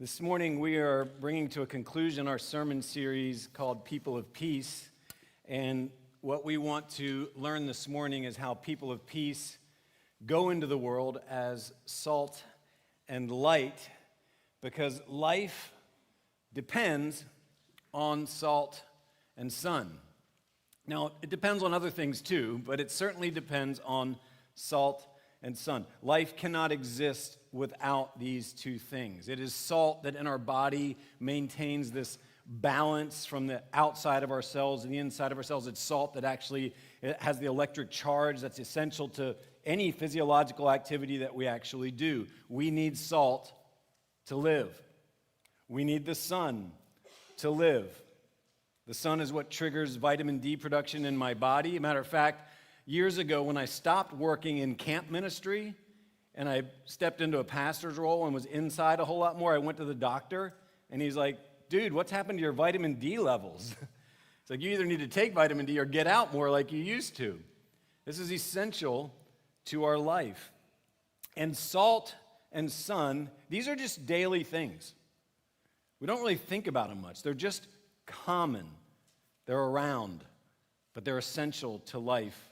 This morning we are bringing to a conclusion our sermon series called People of Peace. And what we want to learn this morning is how people of peace go into the world as salt and light, because life depends on salt and sun. Now, it depends on other things too, but it certainly depends on salt and sun. Life cannot exist without these two things. It is salt that in our body maintains this balance from the outside of our cells and the inside of our cells. It's salt that actually has the electric charge that's essential to any physiological activity that we actually do. We need salt to live. We need the sun to live. The sun is what triggers vitamin D production in my body. Matter of fact, years ago, when I stopped working in camp ministry and I stepped into a pastor's role and was inside a whole lot more, I went to the doctor and he's like, dude, what's happened to your vitamin D levels? It's like, you either need to take vitamin D or get out more like you used to. This is essential to our life. And salt and sun, these are just daily things. We don't really think about them much. They're just common. They're around, but they're essential to life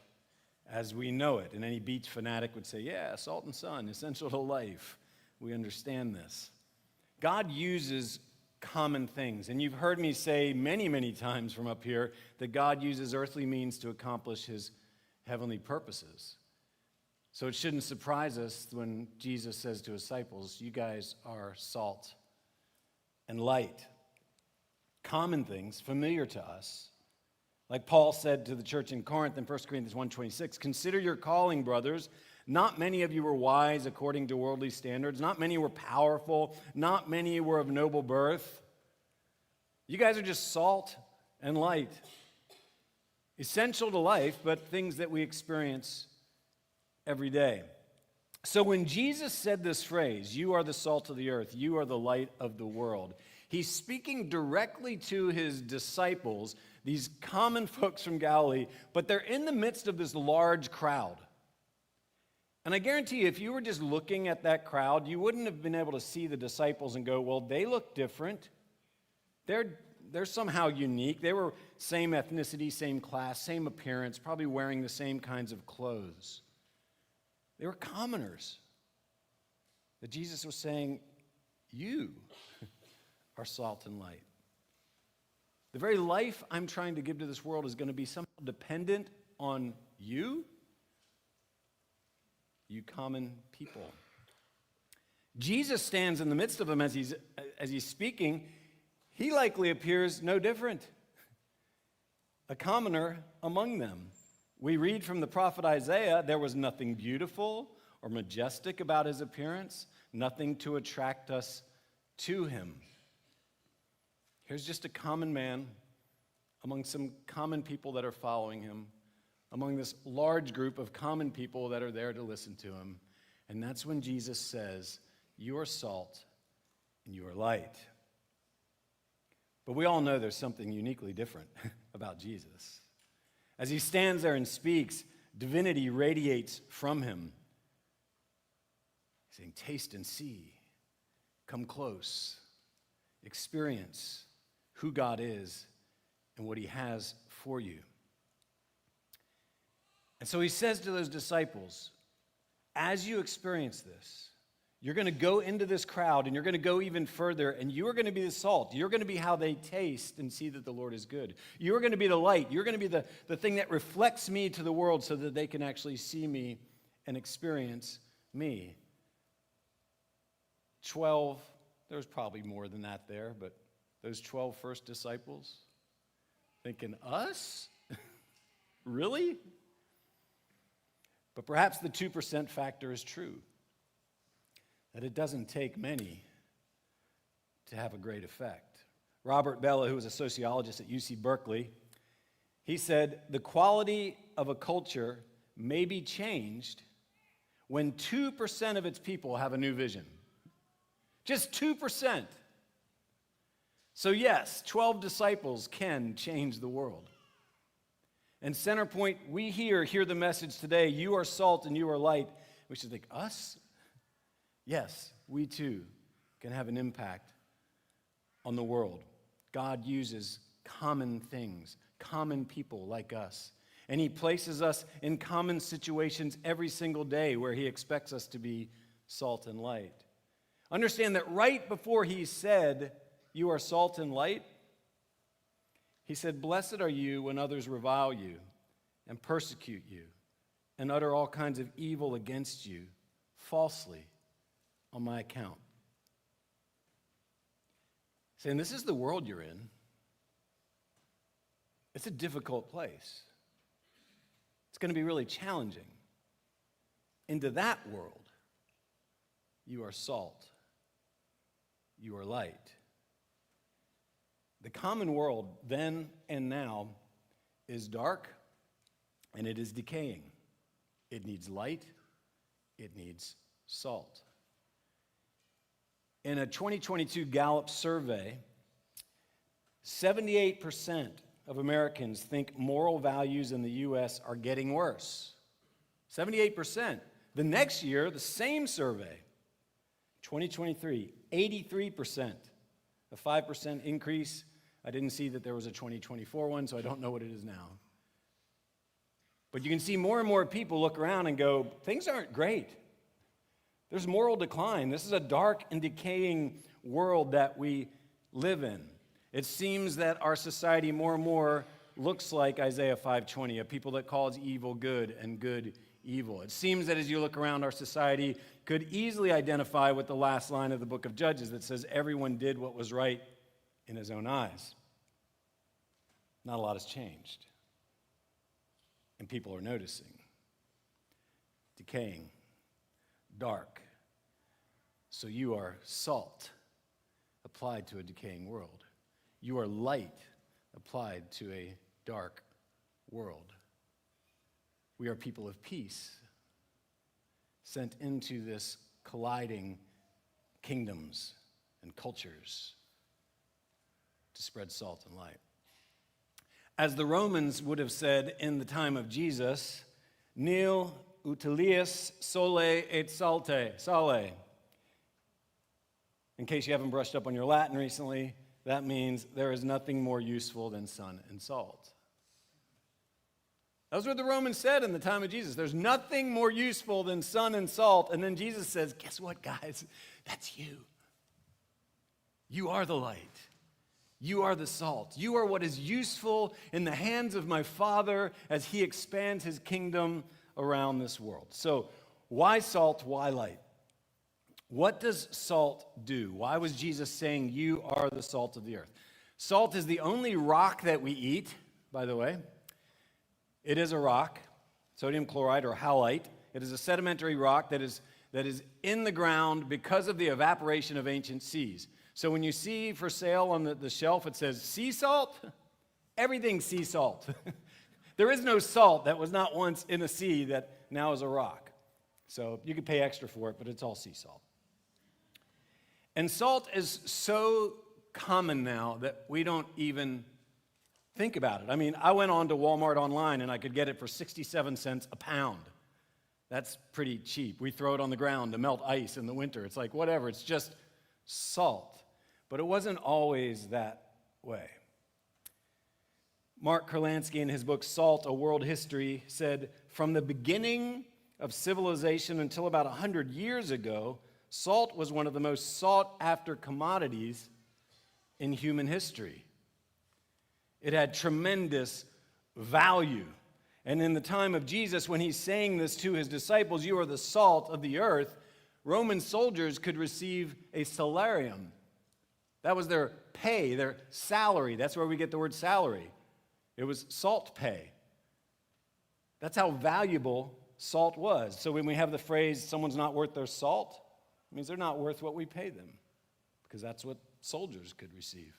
as we know it. And any beach fanatic would say, yeah, salt and sun, essential to life. We understand this. God uses common things. And you've heard me say many, many times from up here that God uses earthly means to accomplish his heavenly purposes. So it shouldn't surprise us when Jesus says to his disciples, you guys are salt and light. Common things, familiar to us. Like Paul said to the church in Corinth in 1 Corinthians 1:26, consider your calling, brothers. Not many of you were wise according to worldly standards. Not many were powerful. Not many were of noble birth. You guys are just salt and light. Essential to life, but things that we experience every day. So when Jesus said this phrase, you are the salt of the earth, you are the light of the world, he's speaking directly to his disciples, these common folks from Galilee, but they're in the midst of this large crowd. And I guarantee you, if you were just looking at that crowd, you wouldn't have been able to see the disciples and go, well, they look different. They're somehow unique. They were same ethnicity, same class, same appearance, probably wearing the same kinds of clothes. They were commoners. But Jesus was saying, you are salt and light. The very life I'm trying to give to this world is going to be somehow dependent on you common people. Jesus stands in the midst of them as he's speaking. He likely appears no different, a commoner among them. We read from the prophet Isaiah, there was nothing beautiful or majestic about his appearance, nothing to attract us to him. Here's just a common man among some common people that are following him, among this large group of common people that are there to listen to him. And that's when Jesus says, you are salt and you are light. But we all know there's something uniquely different about Jesus. As he stands there and speaks, divinity radiates from him. He's saying, taste and see, come close, experience who God is and what he has for you. And so he says to those disciples, as you experience this, you're going to go into this crowd and you're going to go even further and you are going to be the salt. You're going to be how they taste and see that the Lord is good. You're going to be the light. You're going to be the thing that reflects me to the world so that they can actually see me and experience me. 12, there's probably more than that there, but those 12 first disciples thinking, us? Really? But perhaps the 2% factor is true, that it doesn't take many to have a great effect. Robert Bellah, who was a sociologist at UC Berkeley, he said, the quality of a culture may be changed when 2% of its people have a new vision. Just 2%. So yes, 12 disciples can change the world. And Centerpoint, we hear the message today, you are salt and you are light. We should think, us? Yes, we too can have an impact on the world. God uses common things, common people like us. And he places us in common situations every single day where he expects us to be salt and light. Understand that right before he said, "You are salt and light," he said, "Blessed are you when others revile you and persecute you and utter all kinds of evil against you falsely on my account." Saying, this is the world you're in. It's a difficult place. It's going to be really challenging. Into that world, you are salt. You are light. The common world then and now is dark and it is decaying. It needs light. It needs salt. In a 2022 Gallup survey, 78% of Americans think moral values in the U.S. are getting worse. 78%. The next year, the same survey, 2023, 83%. A 5% increase. I didn't see that there was a 2024 one, so I don't know what it is now. But you can see more and more people look around and go, things aren't great. There's moral decline. This is a dark and decaying world that we live in. It seems that our society more and more looks like Isaiah 5:20, a people that calls evil good and good evil. It seems that as you look around, our society could easily identify with the last line of the book of Judges that says, everyone did what was right in his own eyes. Not a lot has changed. And people are noticing. Decaying. Dark. So you are salt applied to a decaying world. You are light applied to a dark world. We are people of peace, sent into this colliding kingdoms and cultures to spread salt and light. As the Romans would have said in the time of Jesus, nil utilius sole et sale. In case you haven't brushed up on your Latin recently, that means there is nothing more useful than sun and salt. That's what the Romans said in the time of Jesus. There's nothing more useful than sun and salt. And then Jesus says, guess what, guys? That's you. You are the light. You are the salt. You are what is useful in the hands of my Father as he expands his kingdom around this world. So why salt? Why light? What does salt do? Why was Jesus saying you are the salt of the earth? Salt is the only rock that we eat, by the way. It is a rock, sodium chloride or halite. It is a sedimentary rock that is in the ground because of the evaporation of ancient seas. So when you see for sale on the shelf, it says sea salt, everything's sea salt. There is no salt that was not once in a sea that now is a rock. So you could pay extra for it, but it's all sea salt. And salt is so common now that we don't even think about it. I mean, I went on to Walmart online and I could get it for 67 cents a pound. That's pretty cheap. We throw it on the ground to melt ice in the winter. It's like, whatever, it's just salt. But it wasn't always that way. Mark Kurlansky, in his book, Salt, A World History, said, from the beginning of civilization until about 100 years ago, salt was one of the most sought-after commodities in human history. It had tremendous value. And in the time of Jesus, when he's saying this to his disciples, you are the salt of the earth, Roman soldiers could receive a salarium. That was their pay, their salary. That's where we get the word salary. It was salt pay. That's how valuable salt was. So when we have the phrase, someone's not worth their salt, it means they're not worth what we pay them, because that's what soldiers could receive.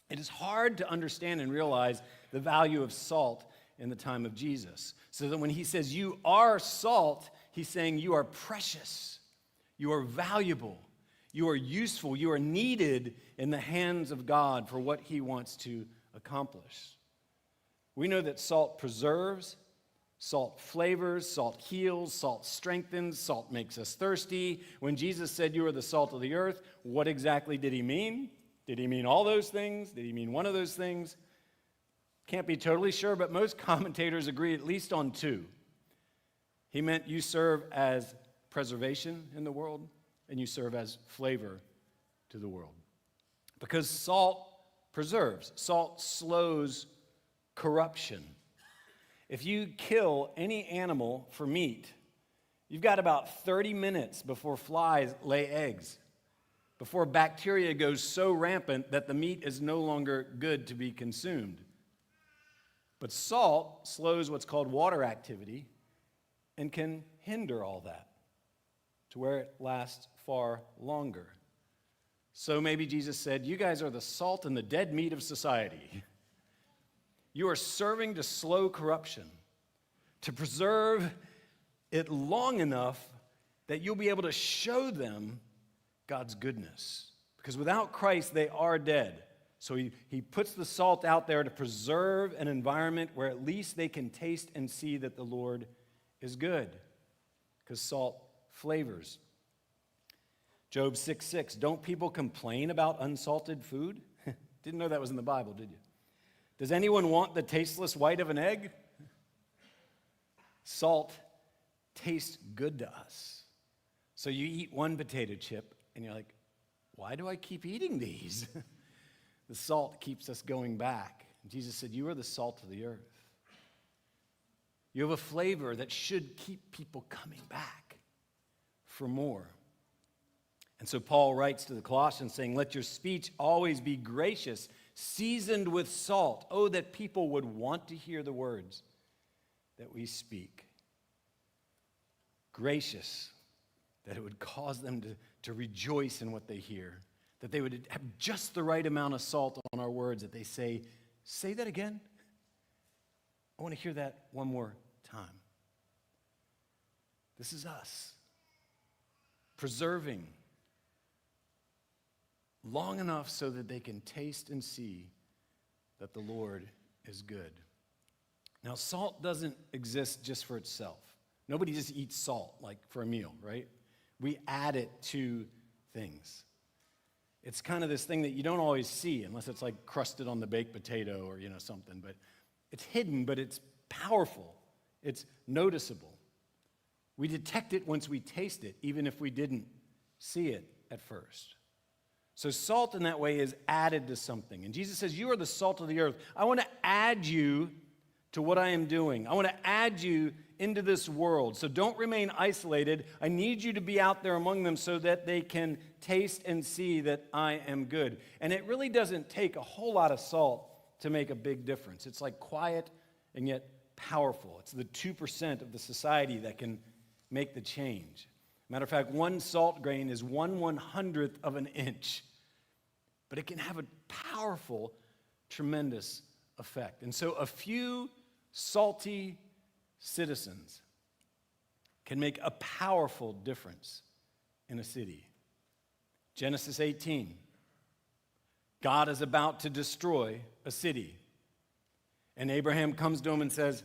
It is hard to understand and realize the value of salt in the time of Jesus. So that when he says you are salt, he's saying you are precious, you are valuable, you are useful, you are needed in the hands of God for what he wants to accomplish. We know that salt preserves, salt flavors, salt heals, salt strengthens, salt makes us thirsty. When Jesus said you are the salt of the earth, what exactly did he mean? Did he mean all those things? Did he mean one of those things? Can't be totally sure, but most commentators agree at least on two. He meant you serve as preservation in the world, and you serve as flavor to the world. Because salt preserves, salt slows corruption. If you kill any animal for meat, you've got about 30 minutes before flies lay eggs, before bacteria goes so rampant that the meat is no longer good to be consumed. But salt slows what's called water activity and can hinder all that to where it lasts far longer. So maybe Jesus said, you guys are the salt and the dead meat of society. You are serving to slow corruption, to preserve it long enough that you'll be able to show them God's goodness. Because without Christ, they are dead. So he puts the salt out there to preserve an environment where at least they can taste and see that the Lord is good. Because salt flavors. Job 6:6, don't people complain about unsalted food? Didn't know that was in the Bible, did you? Does anyone want the tasteless white of an egg? Salt tastes good to us. So you eat one potato chip and you're like, why do I keep eating these? The salt keeps us going back. Jesus said, you are the salt of the earth. You have a flavor that should keep people coming back for more. And so Paul writes to the Colossians saying, let your speech always be gracious, seasoned with salt. Oh, that people would want to hear the words that we speak. Gracious, that it would cause them to rejoice in what they hear, that they would have just the right amount of salt on our words, that they say that again. I want to hear that one more time. This is us, preserving long enough so that they can taste and see that the Lord is good. Now, salt doesn't exist just for itself. Nobody just eats salt like for a meal, right? We add it to things. It's kind of this thing that you don't always see unless it's like crusted on the baked potato or something, but it's hidden, but it's powerful. It's noticeable. We detect it once we taste it, even if we didn't see it at first. So salt in that way is added to something. And Jesus says, you are the salt of the earth. I want to add you to what I am doing. I want to add you into this world. So don't remain isolated. I need you to be out there among them so that they can taste and see that I am good. And it really doesn't take a whole lot of salt to make a big difference. It's like quiet and yet powerful. It's the 2% of the society that can make the change. Matter of fact, one salt grain is 1/100th of an inch. But it can have a powerful, tremendous effect. And so a few salty citizens can make a powerful difference in a city. Genesis 18. God is about to destroy a city. And Abraham comes to him and says,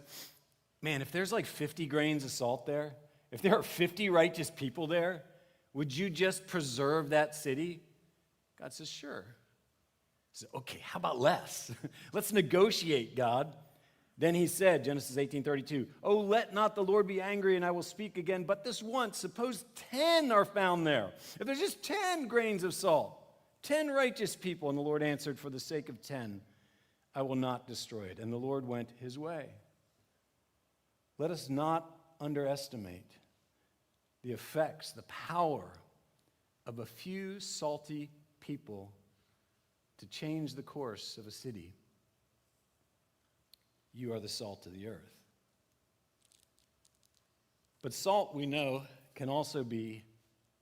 man, if there's like 50 grains of salt there, if there are 50 righteous people there, would you just preserve that city? God says, sure. He said, okay, how about less? Let's negotiate, God. Then he said, Genesis 18:32, oh, let not the Lord be angry, and I will speak again, but this once, suppose 10 are found there. If there's just 10 grains of salt, 10 righteous people, and the Lord answered, for the sake of 10, I will not destroy it. And the Lord went his way. Let us not underestimate the effects, the power of a few salty people to change the course of a city. You are the salt of the earth. But salt, we know, can also be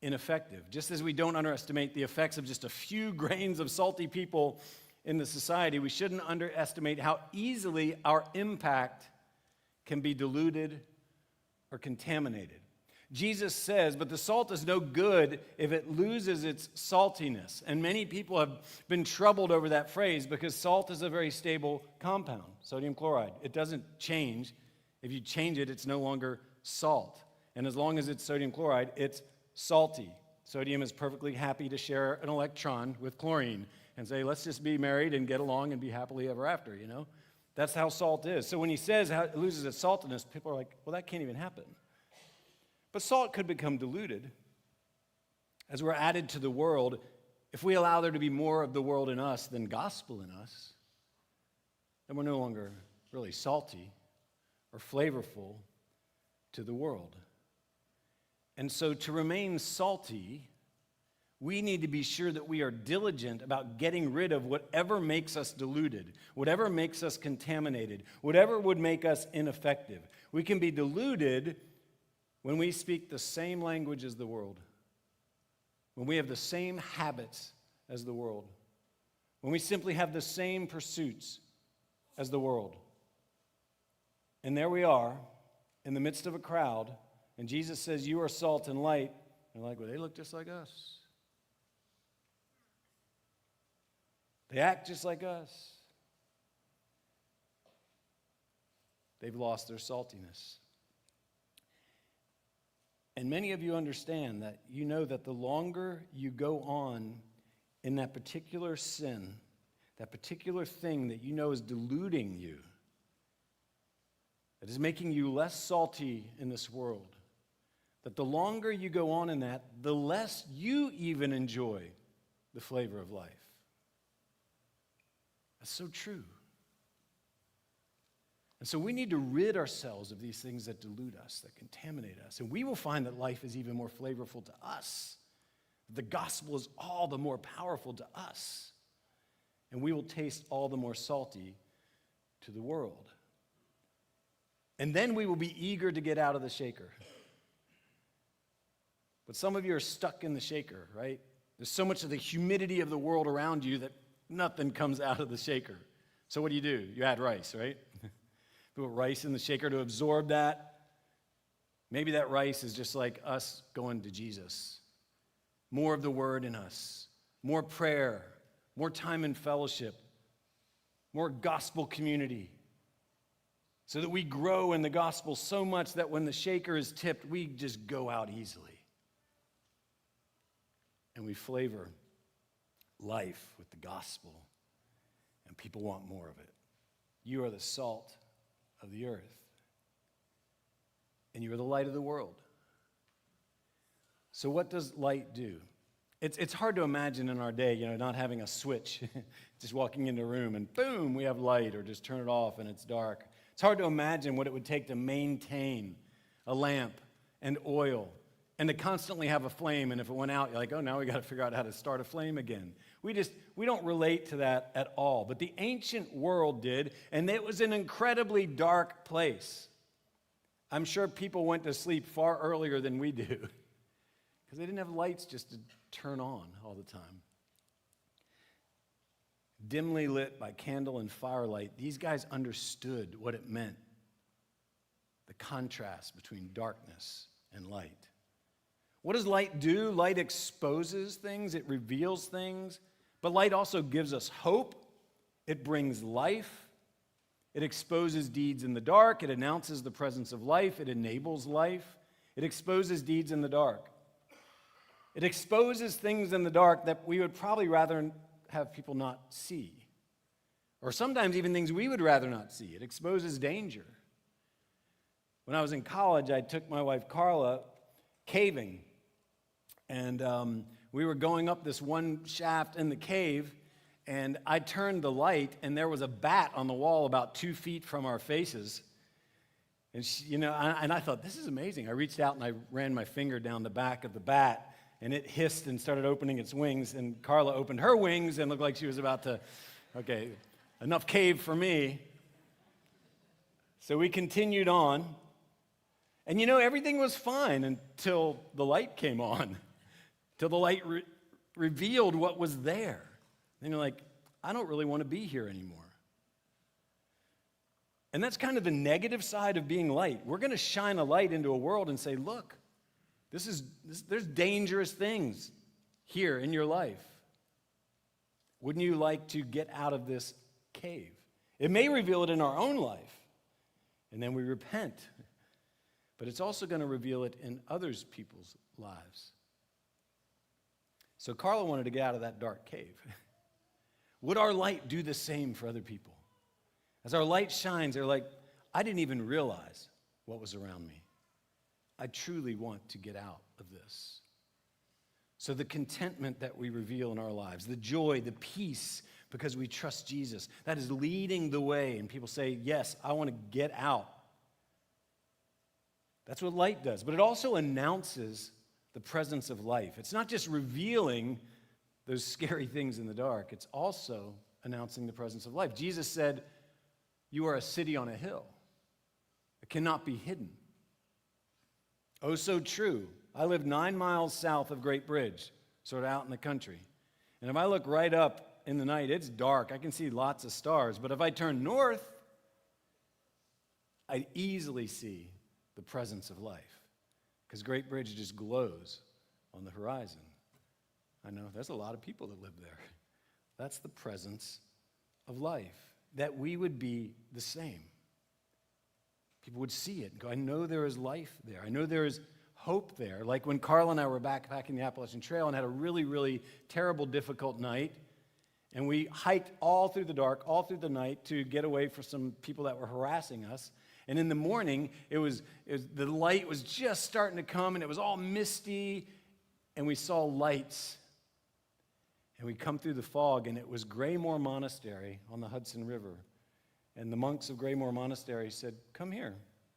ineffective. Just as we don't underestimate the effects of just a few grains of salty people in the society, we shouldn't underestimate how easily our impact can be diluted or contaminated. Jesus says, but the salt is no good if it loses its saltiness. And many people have been troubled over that phrase because salt is a very stable compound, sodium chloride. It doesn't change. If you change it, it's no longer salt. And as long as it's sodium chloride, it's salty. Sodium is perfectly happy to share an electron with chlorine. and say, let's just be married and get along and be happily ever after, That's how salt is. So when he says how it loses its saltiness, people are like, well, that can't even happen. But salt could become diluted as we're added to the world if we allow there to be more of the world in us than gospel in us. Then we're no longer really salty or flavorful to the world. And so to remain salty, we need to be sure that we are diligent about getting rid of whatever makes us diluted, whatever makes us contaminated, whatever would make us ineffective. We can be diluted when we speak the same language as the world, when we have the same habits as the world, when we simply have the same pursuits as the world. And there we are in the midst of a crowd, and Jesus says, you are salt and light. And they're like, well, they look just like us. They act just like us. They've lost their saltiness. And many of you understand that you know that the longer you go on in that particular sin, that particular thing that you know is diluting you, that is making you less salty in this world, that the longer you go on in that, the less you even enjoy the flavor of life. That's so true. And so we need to rid ourselves of these things that dilute us, that contaminate us. And we will find that life is even more flavorful to us. The gospel is all the more powerful to us. And we will taste all the more salty to the world. And then we will be eager to get out of the shaker. But some of you are stuck in the shaker, right? There's so much of the humidity of the world around you that nothing comes out of the shaker. So what do? You add rice, right? Put rice in the shaker to absorb that. Maybe that rice is just like us going to Jesus. More of the word in us. More prayer. More time in fellowship. More gospel community. So that we grow in the gospel so much that when the shaker is tipped, we just go out easily. And we flavor life with the gospel. And people want more of it. You are the salt of the earth. And you are the light of the world. So what does light do? It's hard to imagine in our day, not having a switch, just walking into a room and boom, we have light, or just turn it off and it's dark. It's hard to imagine what it would take to maintain a lamp and oil and to constantly have a flame, and if it went out, you're like, oh, now we got to figure out how to start a flame again. We don't relate to that at all. But the ancient world did, and it was an incredibly dark place. I'm sure people went to sleep far earlier than we do because they didn't have lights just to turn on all the time. Dimly lit by candle and firelight, these guys understood what it meant, the contrast between darkness and light. What does light do? Light exposes things, it reveals things, but light also gives us hope. It brings life. It exposes deeds in the dark. It announces the presence of life. It enables life. It exposes deeds in the dark. It exposes things in the dark that we would probably rather have people not see, or sometimes even things we would rather not see. It exposes danger. When I was in college, I took my wife Carla caving. And we were going up this one shaft in the cave, and I turned the light, and there was a bat on the wall about 2 feet from our faces. And and I thought, this is amazing. I reached out and I ran my finger down the back of the bat, and it hissed and started opening its wings. And Carla opened her wings and looked like she was about to, okay, enough cave for me. So we continued on. And everything was fine until the light came on. Till the light revealed what was there. And you're like, I don't really want to be here anymore. And that's kind of the negative side of being light. We're going to shine a light into a world and say, look, there's dangerous things here in your life. Wouldn't you like to get out of this cave? It may reveal it in our own life, and then we repent. But it's also going to reveal it in others' people's lives. So Carla wanted to get out of that dark cave. Would our light do the same for other people? As our light shines, they're like, I didn't even realize what was around me. I truly want to get out of this. So the contentment that we reveal in our lives, the joy, the peace, because we trust Jesus, that is leading the way. And people say, yes, I want to get out. That's what light does. But it also announces the presence of life. It's not just revealing those scary things in the dark. It's also announcing the presence of life. Jesus said, you are a city on a hill. It cannot be hidden. Oh, so true. I live 9 miles south of Great Bridge, sort of out in the country. And if I look right up in the night, it's dark. I can see lots of stars. But if I turn north, I easily see the presence of life, because Great Bridge just glows on the horizon. I know there's a lot of people that live there. That's the presence of life, that we would be the same. People would see it and go, I know there is life there. I know there is hope there. Like when Carl and I were backpacking the Appalachian Trail and had a really, really terrible, difficult night, and we hiked all through the dark, all through the night to get away from some people that were harassing us. And in the morning, the light was just starting to come, and it was all misty, and we saw lights. And we come through the fog, and it was Graymore Monastery on the Hudson River. And the monks of Graymore Monastery said, come here,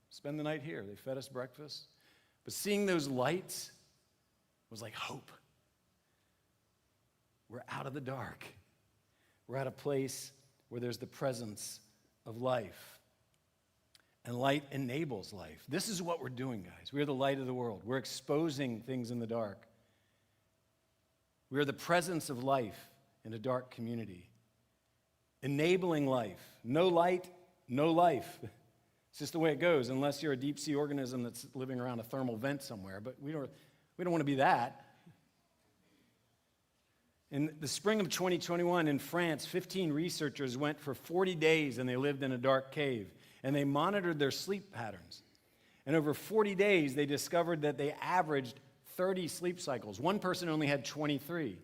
spend the night here. They fed us breakfast. But seeing those lights was like hope. We're out of the dark. We're at a place where there's the presence of life. And light enables life. This is what we're doing, guys. We are the light of the world. We're exposing things in the dark. We are the presence of life in a dark community. Enabling life. No light, no life. It's just the way it goes, unless you're a deep sea organism that's living around a thermal vent somewhere. But we don't want to be that. In the spring of 2021 in France, 15 researchers went for 40 days and they lived in a dark cave. And they monitored their sleep patterns. And over 40 days, they discovered that they averaged 30 sleep cycles. One person only had 23.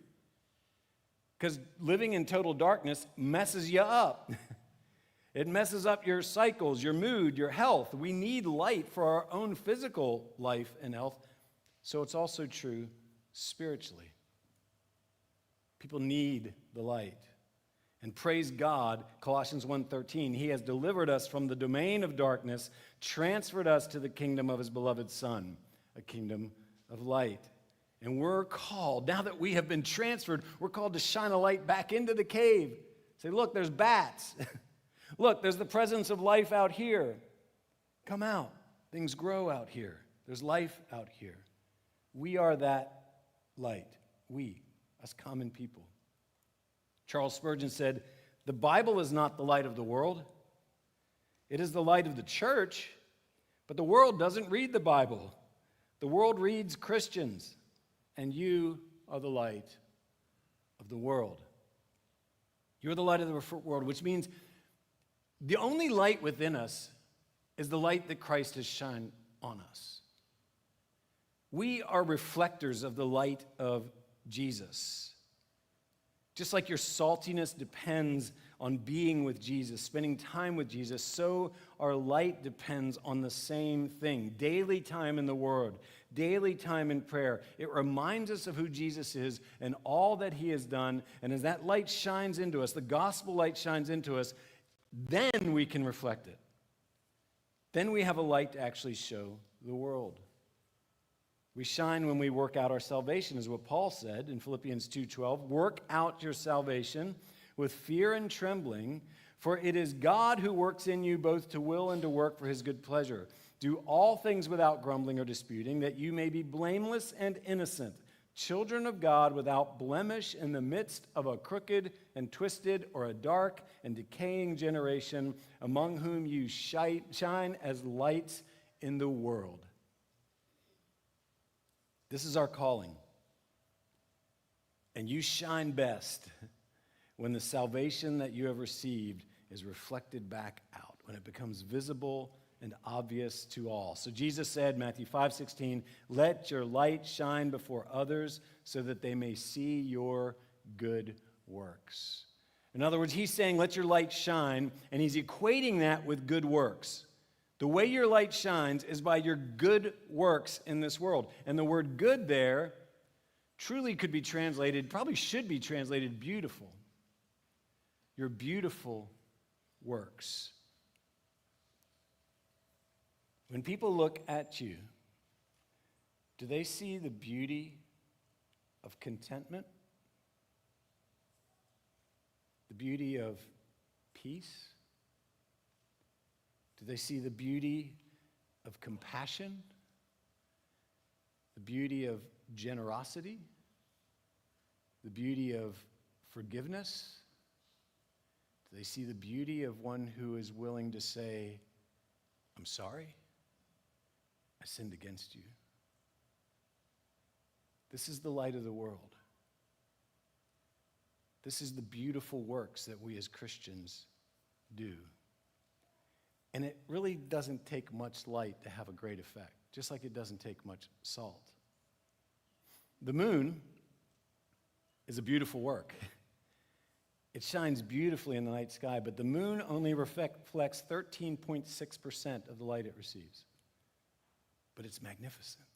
Because living in total darkness messes you up. It messes up your cycles, your mood, your health. We need light for our own physical life and health. So it's also true spiritually. People need the light. And praise God, Colossians 1:13, he has delivered us from the domain of darkness, transferred us to the kingdom of his beloved Son, a kingdom of light. And we're called, now that we have been transferred, we're called to shine a light back into the cave. Say, look, there's bats. Look, there's the presence of life out here. Come out. Things grow out here. There's life out here. We are that light. We, us common people. Charles Spurgeon said, the Bible is not the light of the world. It is the light of the church, but the world doesn't read the Bible. The world reads Christians, and you are the light of the world. You're the light of the world, which means the only light within us is the light that Christ has shined on us. We are reflectors of the light of Jesus. Just like your saltiness depends on being with Jesus, spending time with Jesus, so our light depends on the same thing. Daily time in the Word, daily time in prayer. It reminds us of who Jesus is and all that he has done. And as that light shines into us, the gospel light shines into us, then we can reflect it. Then we have a light to actually show the world. We shine when we work out our salvation, is what Paul said in Philippians 2:12. Work out your salvation with fear and trembling, for it is God who works in you both to will and to work for his good pleasure. Do all things without grumbling or disputing, that you may be blameless and innocent, children of God without blemish in the midst of a crooked and twisted or a dark and decaying generation, among whom you shine as lights in the world. This is our calling. And you shine best when the salvation that you have received is reflected back out, when it becomes visible and obvious to all. So Jesus said, Matthew 5:16, let your light shine before others so that they may see your good works. In other words, he's saying, let your light shine, and he's equating that with good works. The way your light shines is by your good works in this world. And the word good there truly could be translated, probably should be translated beautiful. Your beautiful works. When people look at you, do they see the beauty of contentment? The beauty of peace? Do they see the beauty of compassion? The beauty of generosity? The beauty of forgiveness? Do they see the beauty of one who is willing to say, I'm sorry, I sinned against you? This is the light of the world. This is the beautiful works that we as Christians do. And it really doesn't take much light to have a great effect, just like it doesn't take much salt. The moon is a beautiful work. It shines beautifully in the night sky, but the moon only reflects 13.6% of the light it receives. But it's magnificent.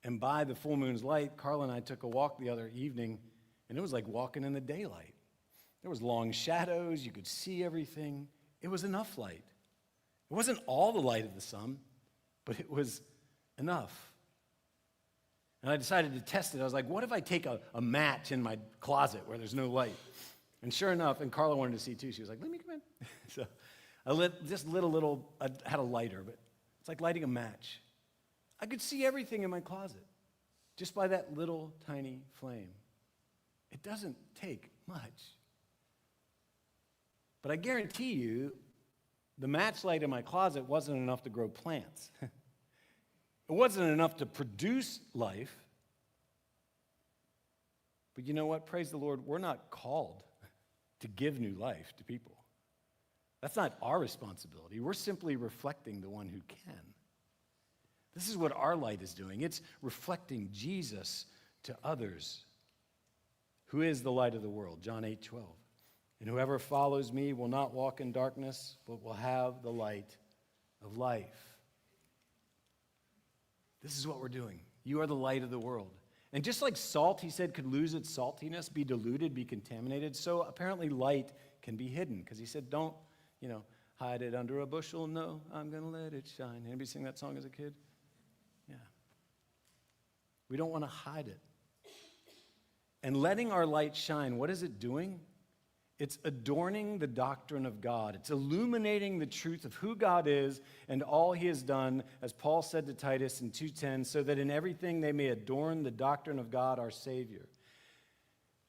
And by the full moon's light, Carla and I took a walk the other evening, and it was like walking in the daylight. There was long shadows, you could see everything. It was enough light. It wasn't all the light of the sun, but it was enough. And I decided to test it. I was like, what if I take a match in my closet where there's no light? And sure enough, and Carla wanted to see too, she was like, let me come in. So I just lit a little, I had a lighter, but it's like lighting a match. I could see everything in my closet just by that little tiny flame. It doesn't take much. But I guarantee you, the match light in my closet wasn't enough to grow plants. It wasn't enough to produce life. But you know what? Praise the Lord, we're not called to give new life to people. That's not our responsibility. We're simply reflecting the one who can. This is what our light is doing. It's reflecting Jesus to others, who is the light of the world, John 8:12. And whoever follows me will not walk in darkness, but will have the light of life. This is what we're doing. You are the light of the world. And just like salt, he said, could lose its saltiness, be diluted, be contaminated, so apparently light can be hidden. Because he said, don't, hide it under a bushel. No, I'm going to let it shine. Anybody sing that song as a kid? Yeah. We don't want to hide it. And letting our light shine, what is it doing? It's adorning the doctrine of God. It's illuminating the truth of who God is and all he has done, as Paul said to Titus in 2:10, so that in everything they may adorn the doctrine of God our Savior.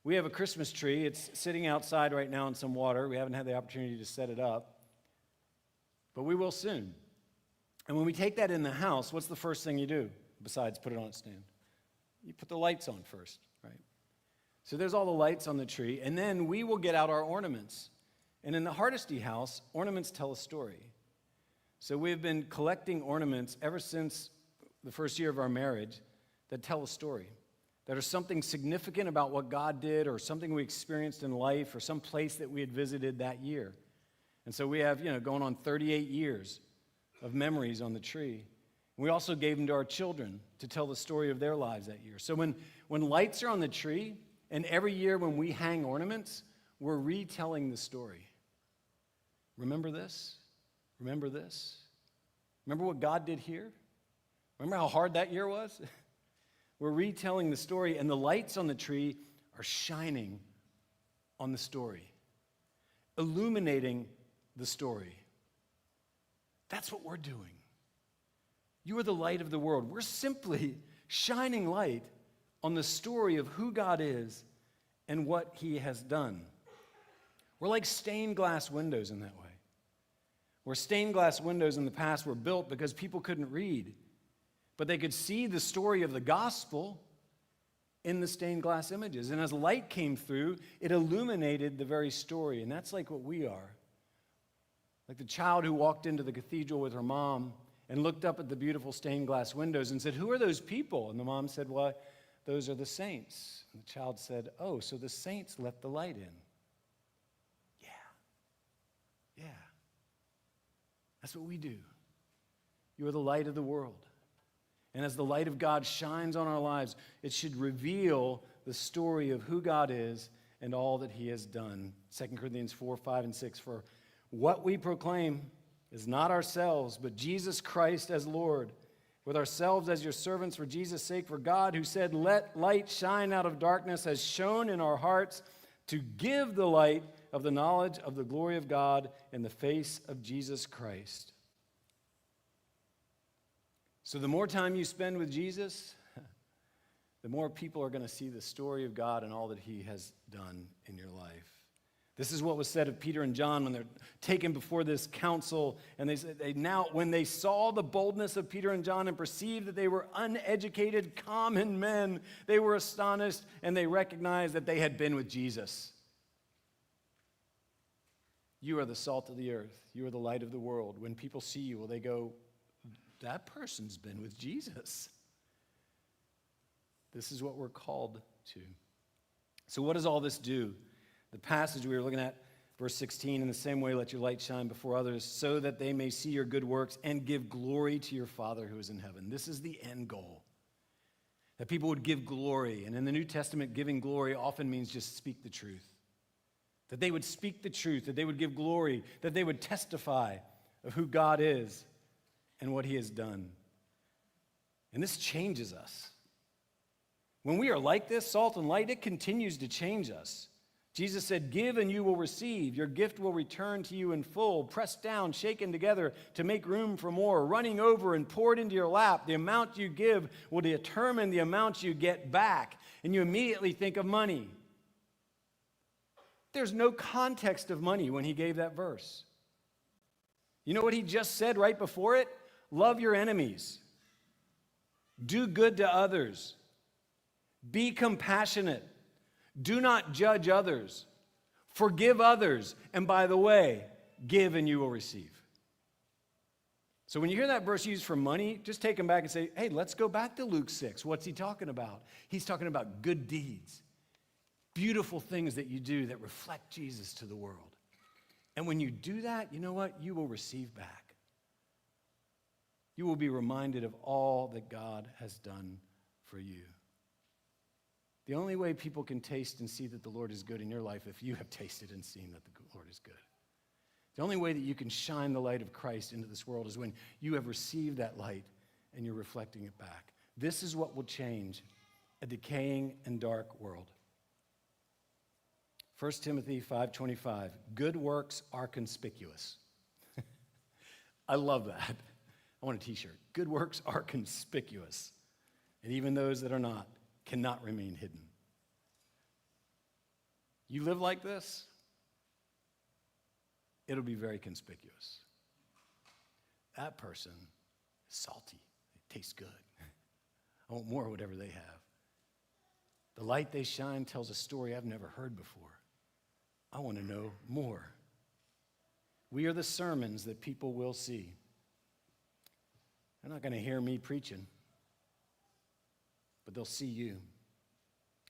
We have a Christmas tree. It's sitting outside right now in some water. We haven't had the opportunity to set it up, but we will soon. And when we take that in the house, what's the first thing you do besides put it on its stand? You put the lights on first, right? So there's all the lights on the tree, and then we will get out our ornaments. And in the Hardesty house, ornaments tell a story. So we've been collecting ornaments ever since the first year of our marriage that tell a story, that are something significant about what God did or something we experienced in life or some place that we had visited that year. And so we have, going on 38 years of memories on the tree. And we also gave them to our children to tell the story of their lives that year. So when lights are on the tree, and every year when we hang ornaments, we're retelling the story. Remember this? Remember this? Remember what God did here? Remember how hard that year was? We're retelling the story, and the lights on the tree are shining on the story, illuminating the story. That's what we're doing. You are the light of the world. We're simply shining light on the story of who God is and what he has done. We're like stained glass windows in that way. Where stained glass windows in the past were built because people couldn't read, but they could see the story of the gospel in the stained glass images. And as light came through, it illuminated the very story. And that's like what we are. Like the child who walked into the cathedral with her mom and looked up at the beautiful stained glass windows and said, "Who are those people?" And the mom said, "Well, those are the saints." And the child said, "Oh, so the saints let the light in." That's what we do. You are the light of the world. And as the light of God shines on our lives, it should reveal the story of who God is and all that he has done. 2 Corinthians 4, 5, and 6. For what we proclaim is not ourselves, but Jesus Christ as Lord, with ourselves as your servants for Jesus' sake. For God, who said, let light shine out of darkness, has shone in our hearts to give the light of the knowledge of the glory of God in the face of Jesus Christ. So the more time you spend with Jesus, the more people are going to see the story of God and all that he has done in your life. This is what was said of Peter and John when they're taken before this council, and when they saw the boldness of Peter and John and perceived that they were uneducated, common men, they were astonished, and they recognized that they had been with Jesus. You are the salt of the earth. You are the light of the world. When people see you, will they go, that person's been with Jesus? This is what we're called to. So what does all this do? The passage we were looking at, verse 16, in the same way let your light shine before others so that they may see your good works and give glory to your Father who is in heaven. This is the end goal. That people would give glory. And in the New Testament, giving glory often means just speak the truth. That they would speak the truth, that they would give glory, that they would testify of who God is and what he has done. And this changes us. When we are like this, salt and light, it continues to change us. Jesus said, give and you will receive. Your gift will return to you in full, pressed down, shaken together to make room for more, running over and poured into your lap. The amount you give will determine the amount you get back. And you immediately think of money. There's no context of money when he gave that verse. You know what he just said right before it? Love your enemies. Do good to others. Be compassionate. Do not judge others. Forgive others. And by the way, give and you will receive. So when you hear that verse used for money, just take them back and say, hey, let's go back to Luke 6. What's he talking about? He's talking about good deeds. Beautiful things that you do that reflect Jesus to the world. And when you do that, you know what? You will receive back. You will be reminded of all that God has done for you. The only way people can taste and see that the Lord is good in your life if you have tasted and seen that the Lord is good. The only way that you can shine the light of Christ into this world is when you have received that light and you're reflecting it back. This is what will change a decaying and dark world. 1 Timothy 5:25, good works are conspicuous. I love that. I want a t-shirt. Good works are conspicuous, and even those that are not cannot remain hidden. You live like this, it'll be very conspicuous. That person is salty. It tastes good. I want more of whatever they have. The light they shine tells a story I've never heard before. I want to know more. We are the sermons that people will see. They're not going to hear me preaching, but they'll see you.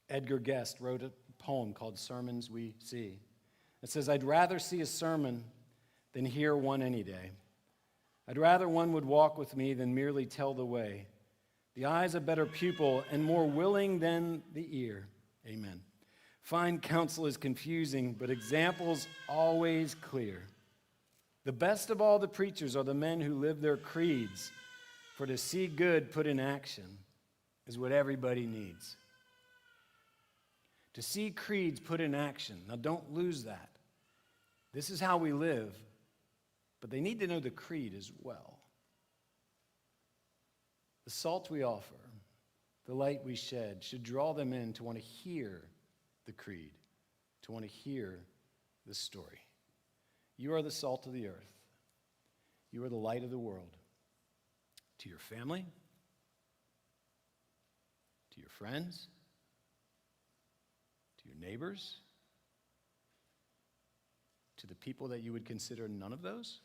Edgar Guest wrote a poem called Sermons We See. It says, I'd rather see a sermon than hear one any day. I'd rather one would walk with me than merely tell the way. The eye's a better pupil and more willing than the ear. Amen. Fine counsel is confusing, but example's always clear. The best of all the preachers are the men who live their creeds, for to see good put in action is what everybody needs. To see creeds put in action. Now don't lose that. This is how we live, but they need to know the creed as well. The salt we offer, the light we shed, should draw them in to want to hear the creed, to want to hear the story. You are the salt of the earth. You are the light of the world. To your family, to your friends, to your neighbors, to the people that you would consider none of those.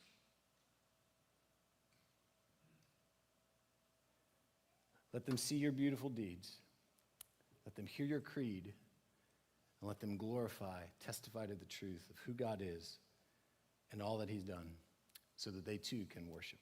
Let them see your beautiful deeds. Let them hear your creed. And let them glorify, testify to the truth of who God is and all that he's done. so that they too can worship.